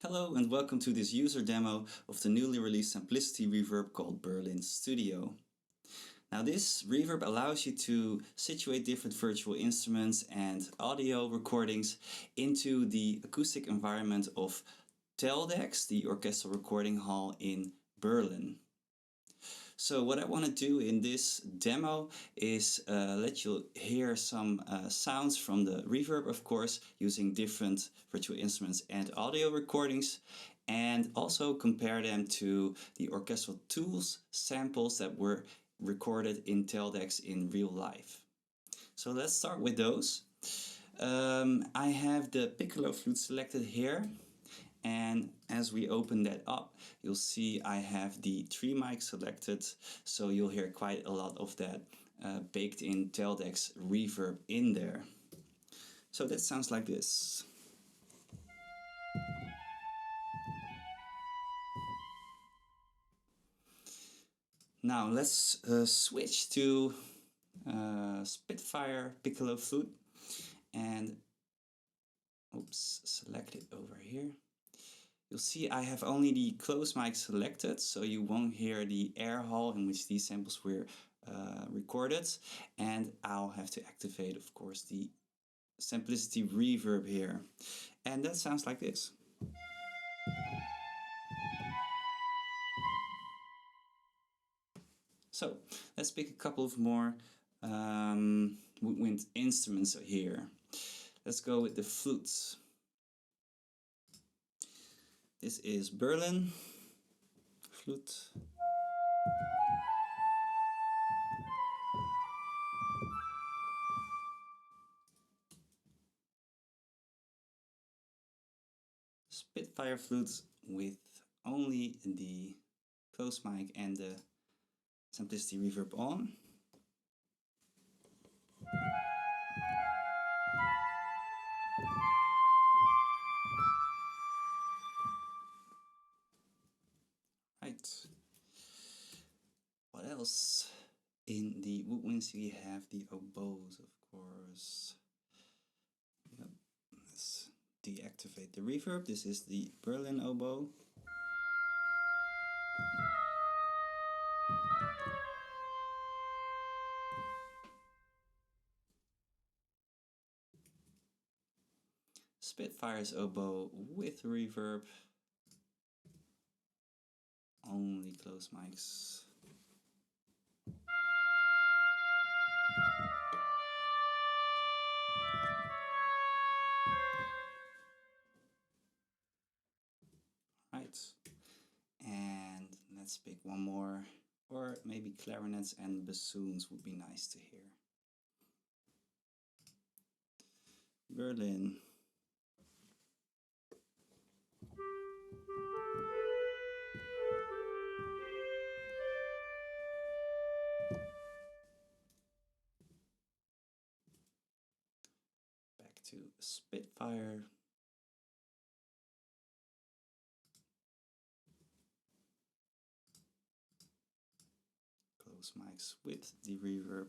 Hello and welcome to this user demo of the newly released Samplicity reverb called Berlin Studio. Now this reverb allows you to situate different virtual instruments and audio recordings into the acoustic environment of Teldex, the orchestral recording hall in Berlin. So what I want to do in this demo is let you hear some sounds from the reverb, of course, using different virtual instruments and audio recordings, and also compare them to the orchestral tools, samples that were recorded in Teldex in real life. So let's start with those. I have the piccolo flute selected here. And as we open that up, you'll see I have the 3 mics selected, so you'll hear quite a lot of that baked in Teldex reverb in there. So that sounds like this. Now let's switch to Spitfire piccolo flute and select it over here. You'll see I have only the close mic selected, so you won't hear the air hall in which these samples were recorded. And I'll have to activate, of course, the Samplicity reverb here. And that sounds like this. So let's pick a couple of more woodwind instruments here. Let's go with the flutes. This is Berlin flute. Spitfire flutes with only the close mic and the Samplicity reverb on. Right. What else? In the woodwinds we have the oboes, of course. Yep. Let's deactivate the reverb. This is the Berlin oboe. Spitfire's oboe with reverb. Only close mics. Right. And let's pick one more. Or maybe clarinets and bassoons would be nice to hear. Berlin. Back to Spitfire. Close mics with the reverb.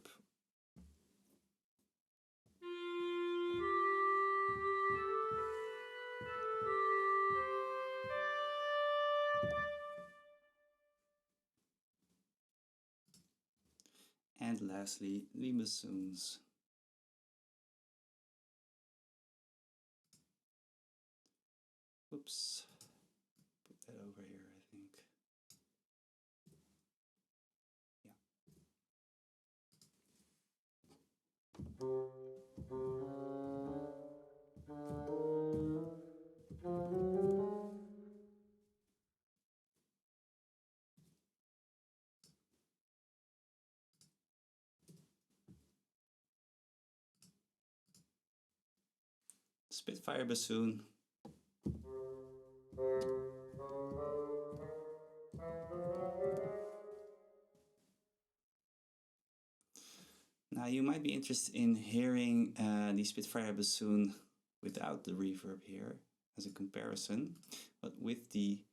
And lastly, the bassoons. Oops, put that over here, I think. Spitfire bassoon. Now you might be interested in hearing the Spitfire bassoon without the reverb here as a comparison, but with the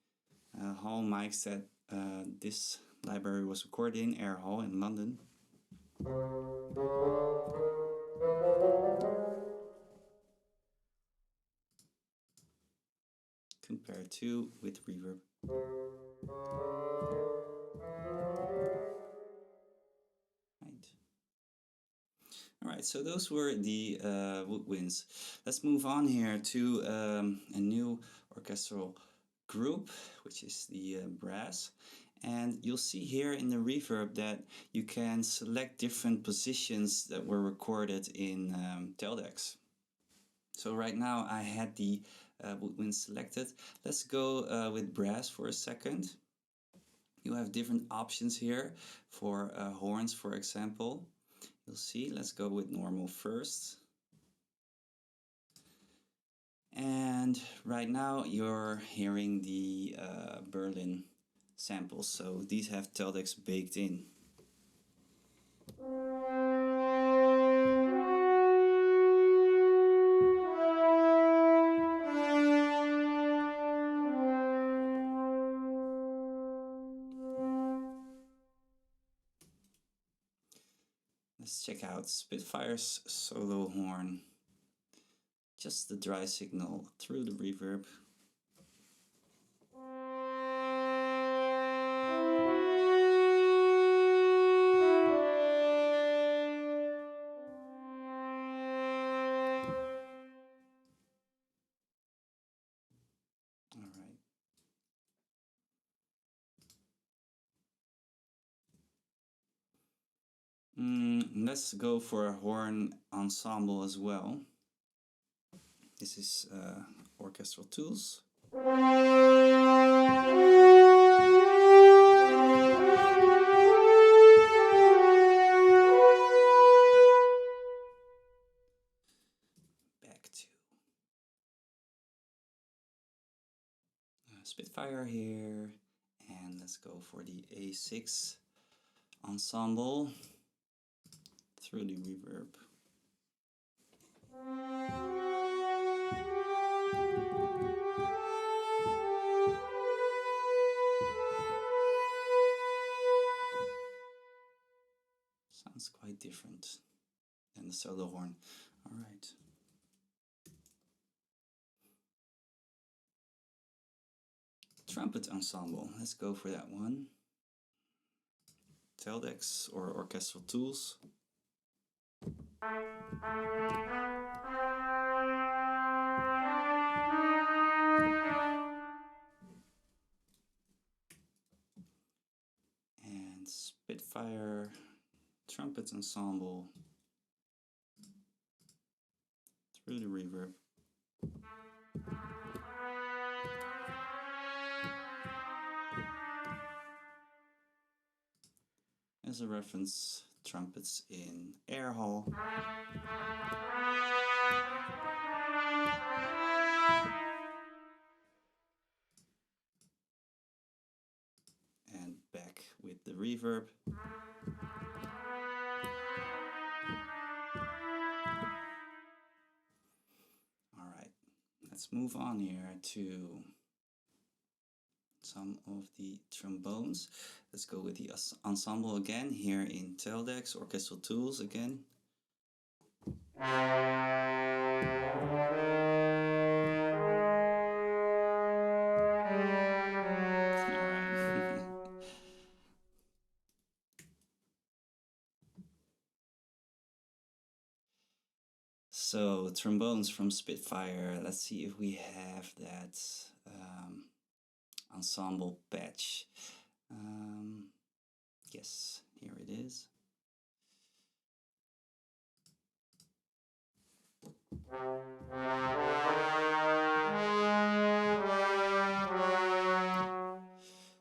hall mics that this library was recorded in, Air Hall in London. compared to with reverb. Right. All right, so those were the woodwinds. Let's move on here to a new orchestral group, which is the brass. And you'll see here in the reverb that you can select different positions that were recorded in Teldex. So right now I had the woodwind selected. Let's go with brass for a second. You have different options here for horns, for example. You'll see, let's go with normal first. And right now you're hearing the Berlin samples, so these have Teldex baked in. Let's check out Spitfire's solo horn. Just the dry signal through the reverb. All right. Let's go for a horn ensemble as well. This is orchestral tools. Back to Spitfire here, and let's go for the A6 ensemble through the reverb. Sounds quite different than the solo horn. All right. Trumpet ensemble. Let's go for that one. Teldex or orchestral tools. And Spitfire trumpet ensemble through the reverb. As a reference, trumpets in air hall. And back with the reverb. All right, let's move on here to some of the trombones. Let's go with the ensemble again here in Teldex, orchestral tools again. So trombones from Spitfire, let's see if we have that ensemble patch. Yes, here it is.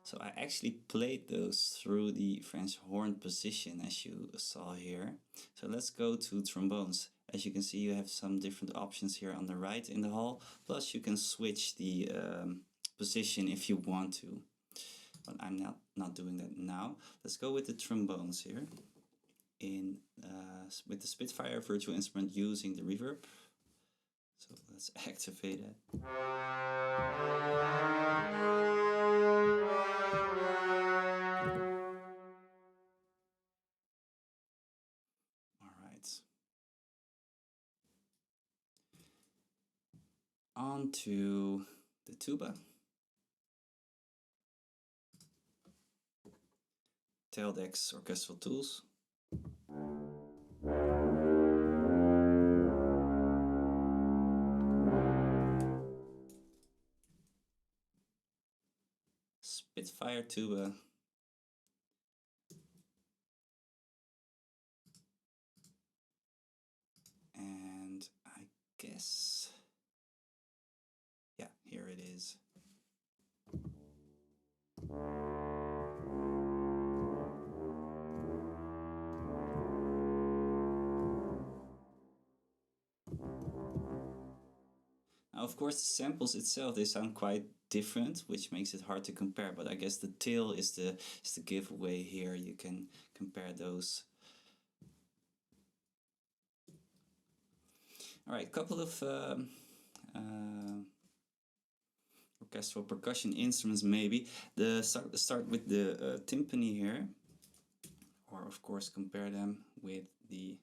So I actually played those through the French horn position, as you saw here. So let's go to trombones. As you can see, you have some different options here on the right in the hall. Plus you can switch the position if you want to. But I'm not doing that now. Let's go with the trombones here. With the Spitfire virtual instrument using the reverb. So let's activate it. All right. On to the tuba, Teldex orchestral tools, Spitfire tuba, and I guess, yeah, here it is. Now, of course, the samples itself, they sound quite different, which makes it hard to compare, but I guess the tail is the giveaway here. You can compare those. All right, couple of orchestral percussion instruments maybe. Start with the timpani here, or of course compare them with the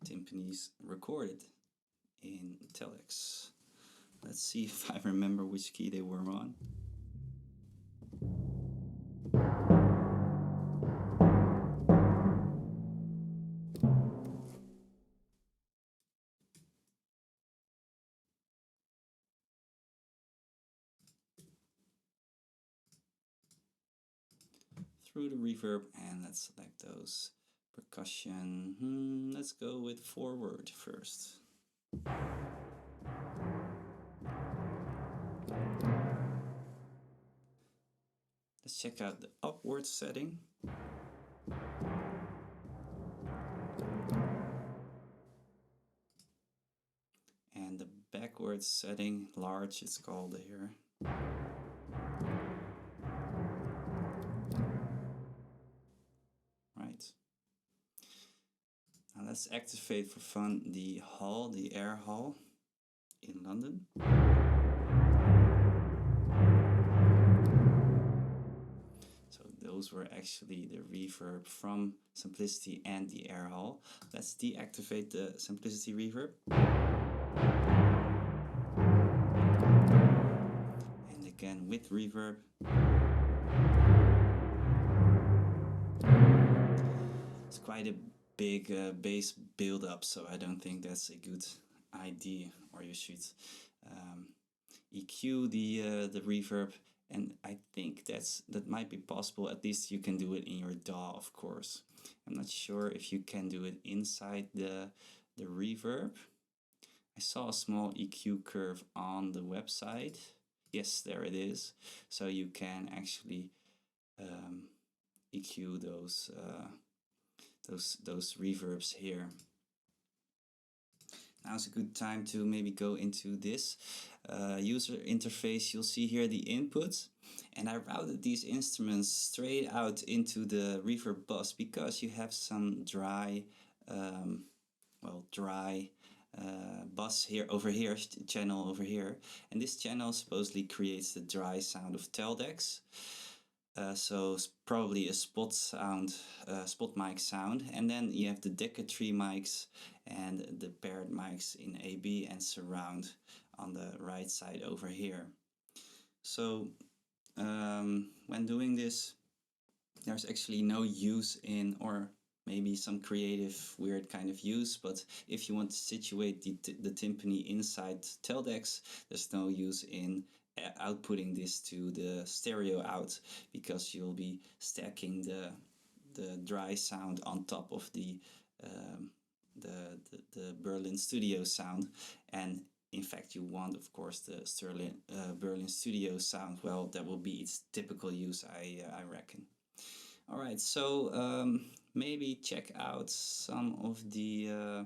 timpanis recorded in Teldex. Let's see if I remember which key they were on. Through the reverb, and let's select those. Percussion, let's go with forward first. Let's check out the upward setting. And the backward setting, large it's called here. Right. Now let's activate for fun the hall, the air hall in London. So those were actually the reverb from Samplicity and the air hall. Let's deactivate the Samplicity reverb. And again with reverb. It's quite a big bass build-up, so I don't think that's a good idea, or you should EQ the reverb, and I think that might be possible. At least you can do it in your DAW, of course. I'm not sure if you can do it inside the reverb. I saw a small EQ curve on the website. Yes, there it is. So you can actually EQ those reverbs here. Now's a good time to maybe go into this user interface. You'll see here the inputs, and I routed these instruments straight out into the reverb bus because you have some dry bus here, channel over here, and this channel supposedly creates the dry sound of Teldex. So probably a spot mic sound, and then you have the Deca tree mics and the paired mics in AB and surround on the right side over here. So when doing this, there's actually no use in, or maybe some creative weird kind of use, but if you want to situate the timpani inside Teldex, there's no use in outputting this to the stereo out, because you'll be stacking the dry sound on top of the Berlin studio sound, and in fact you want, of course, the Berlin studio sound. Well, that will be its typical use, I reckon. All right, so maybe check out some of the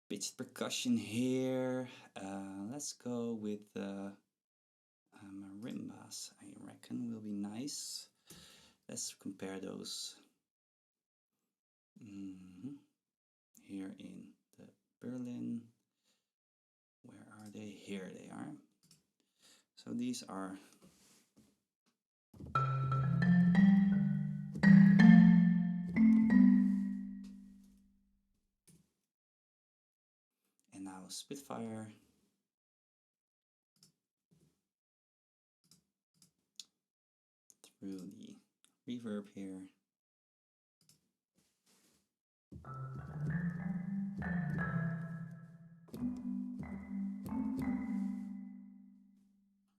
pitched percussion here. Let's go with marimbas, I reckon will be nice. Let's compare those here in the Berlin. Where are they? Here they are. So these are now Spitfire. Through the reverb here.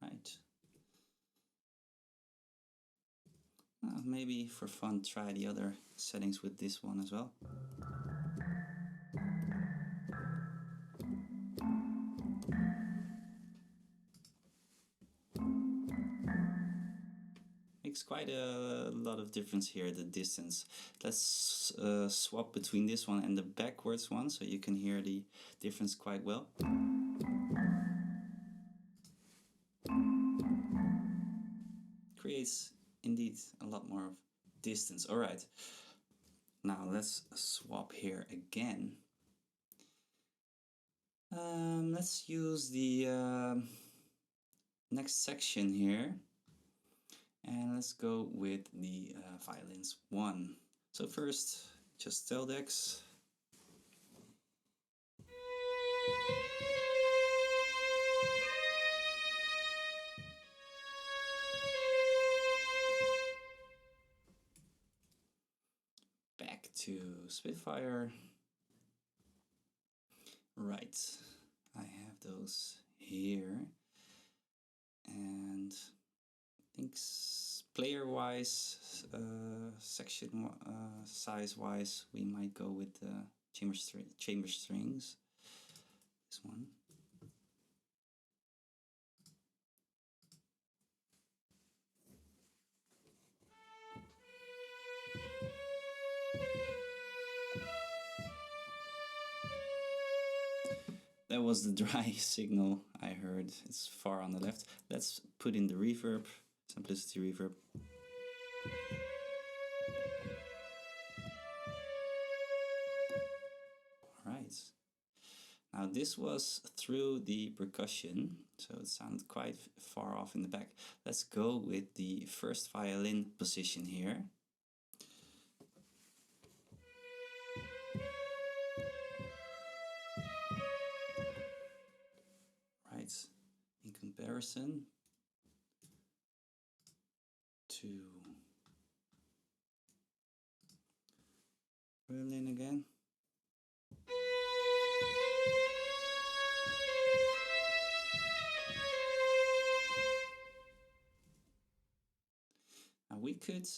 Right. Maybe for fun, try the other settings with this one as well. Makes quite a lot of difference here, the distance. Let's swap between this one and the backwards one so you can hear the difference quite well. Creates indeed a lot more distance. Alright, now let's swap here again. Let's use the next section here. And let's go with the violins 1. So first, just Teldex. Back to Spitfire. Right, I have those here. And I think player-wise, section size-wise, we might go with the chamber strings. This one. That was the dry signal I heard. It's far on the left. Let's put in the reverb, Samplicity reverb. Alright. Now this was through the percussion, so it sounded quite far off in the back. Let's go with the first violin position here. Right, in comparison to Berlin again. Now we could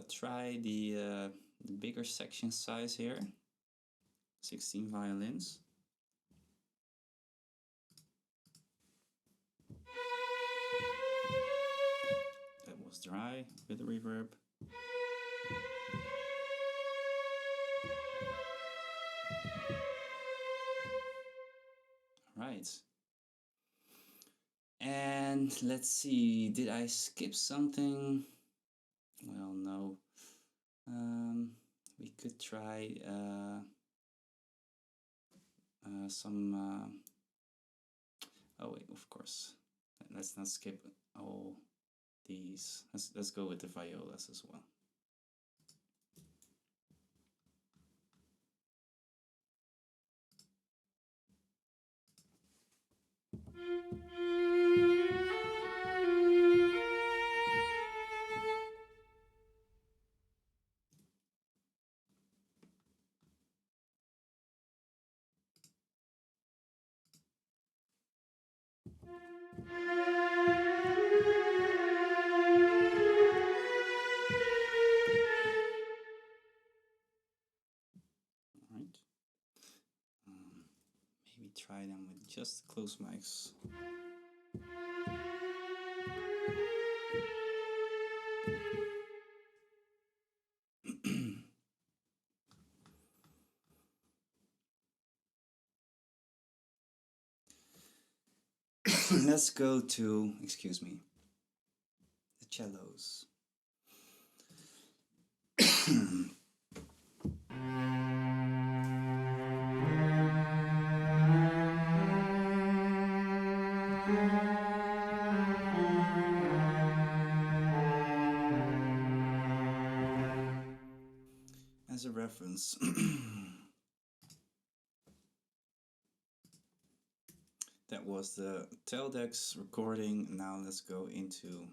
try the bigger section size here, 16 violins. That was dry with the reverb. Right. And let's see, did I skip something? Well, no. We could try some... oh wait, of course. Let's not skip all these. Let's go with the violas as well. Alright. Maybe try them with just close mics. Let's go to, excuse me, the cellos. As a reference, That was the Teldex recording. Now let's go into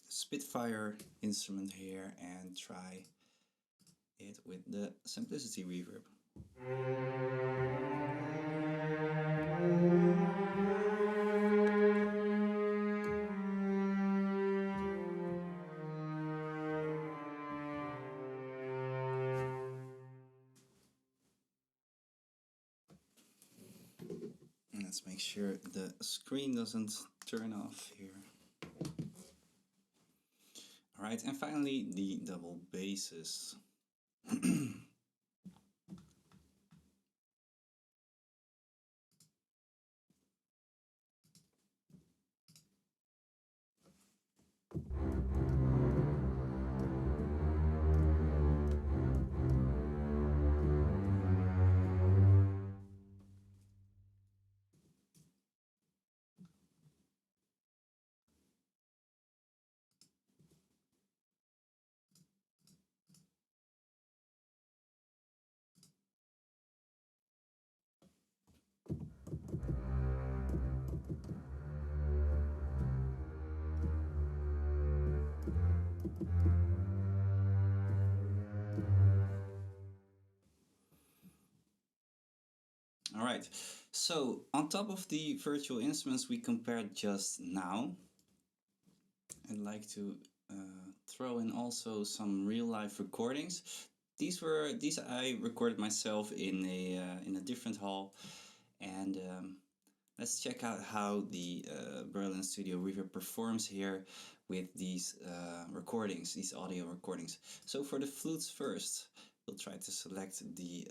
Spitfire instrument here and try it with the Samplicity reverb. Let's make sure the screen doesn't turn off here. Alright, and finally the double basses. Alright, so on top of the virtual instruments we compared just now, I'd like to throw in also some real-life recordings. These I recorded myself in a different hall, and let's check out how the Berlin Studio Reverb performs here with these recordings, these audio recordings. So for the flutes first, we'll try to select the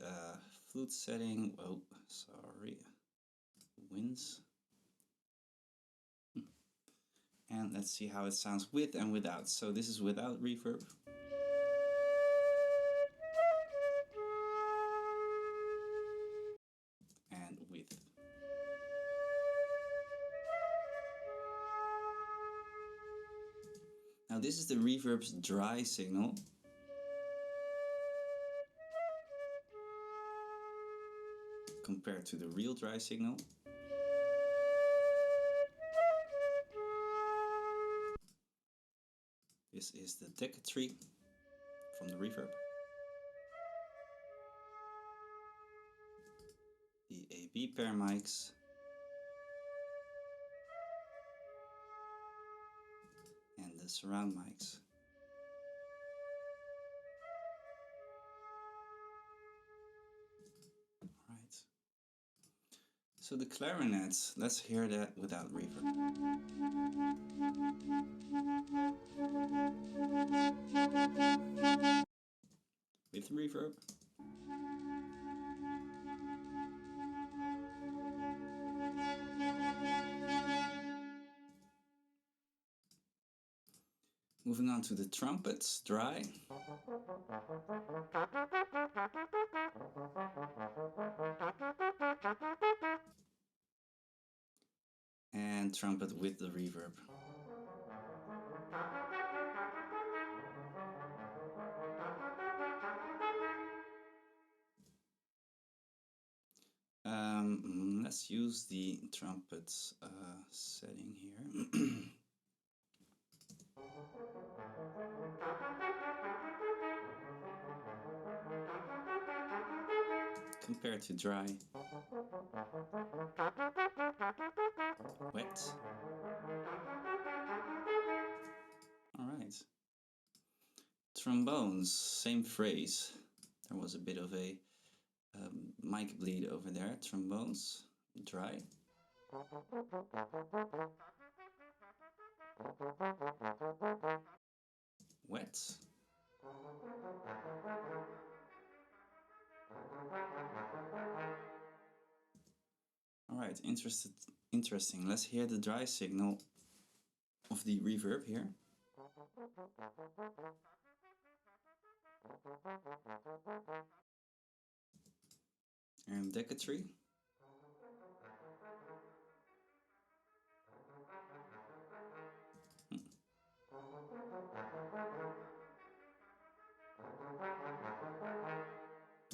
flute setting. Oh, sorry, winds. And let's see how it sounds with and without. So this is without reverb. And with. Now this is the reverb's dry signal. Compared to the real dry signal. This is the decatry from the reverb. The AB pair mics. And the surround mics. Alright. So the clarinets, let's hear that without reverb. With reverb. Moving on to the trumpets, dry. And trumpet with the reverb. Let's use the trumpets setting here. Compared to dry. Wet. Alright. Trombones, same phrase. There was a bit of a mic bleed over there. Trombones, dry. Wet. Alright, interesting. Let's hear the dry signal of the reverb here. And decatry.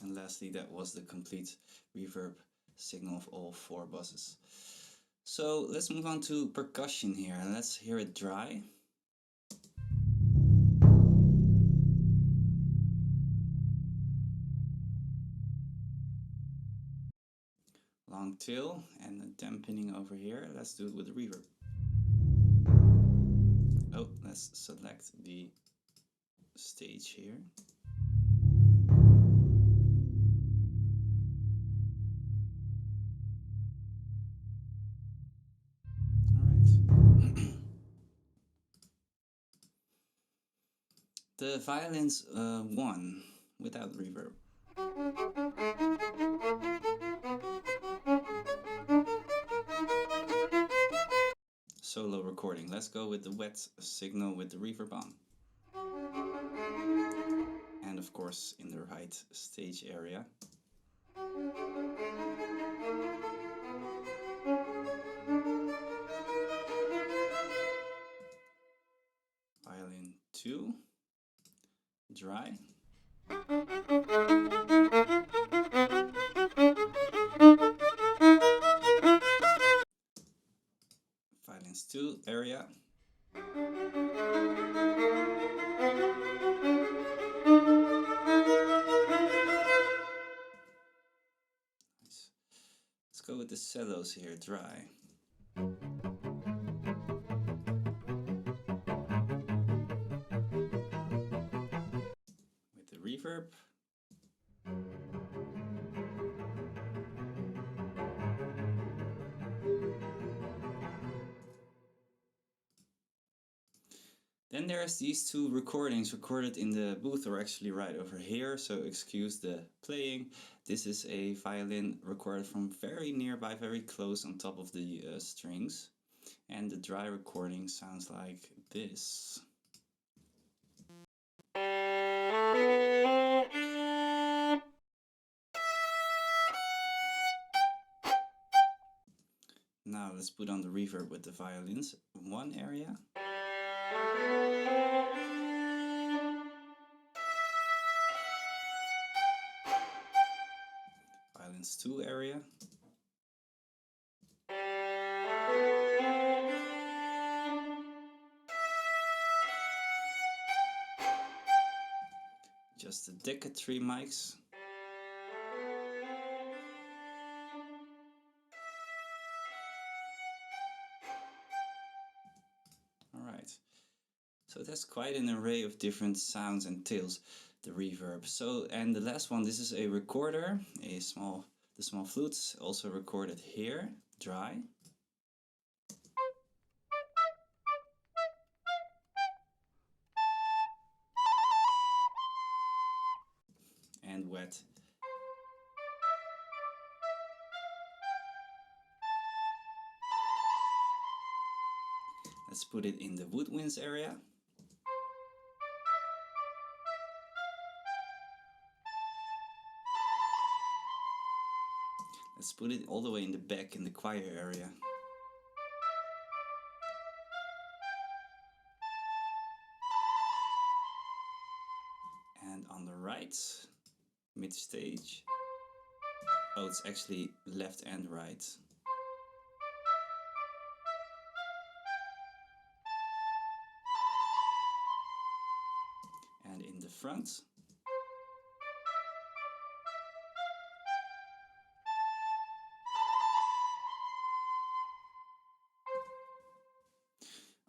And lastly, that was the complete reverb signal of all 4 buzzes. So let's move on to percussion here, and let's hear it dry. Long tail and a dampening over here. Let's do it with the reverb. Oh, let's select the stage here. Alright. The violins 1 without reverb. Solo recording. Let's go with the wet signal with the reverb on. And of course in the right stage area. Violin 2, dry. Violins 2, area. Nice. Let's go with the cellos here, dry. With the reverb. Then there's these 2 recordings recorded in the booth, or actually right over here, so excuse the playing. This is a violin recorded from very nearby, very close on top of the strings. And the dry recording sounds like this. Now let's put on the reverb with the violins. 1 area. Violins 2 area. Just the Decca 3 mics. Alright, so that's quite an array of different sounds and tails, the reverb. So, and the last one, this is a recorder, the small flutes, also recorded here, dry. And wet. Let's put it in the woodwinds area. Let's put it all the way in the back in the choir area. And on the right, mid stage. Oh, it's actually left and right. And in the front.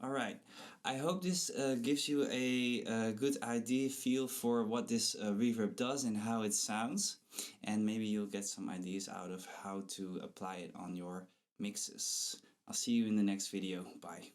Alright, I hope this gives you a good idea, feel for what this reverb does and how it sounds. And maybe you'll get some ideas out of how to apply it on your mixes. I'll see you in the next video. Bye.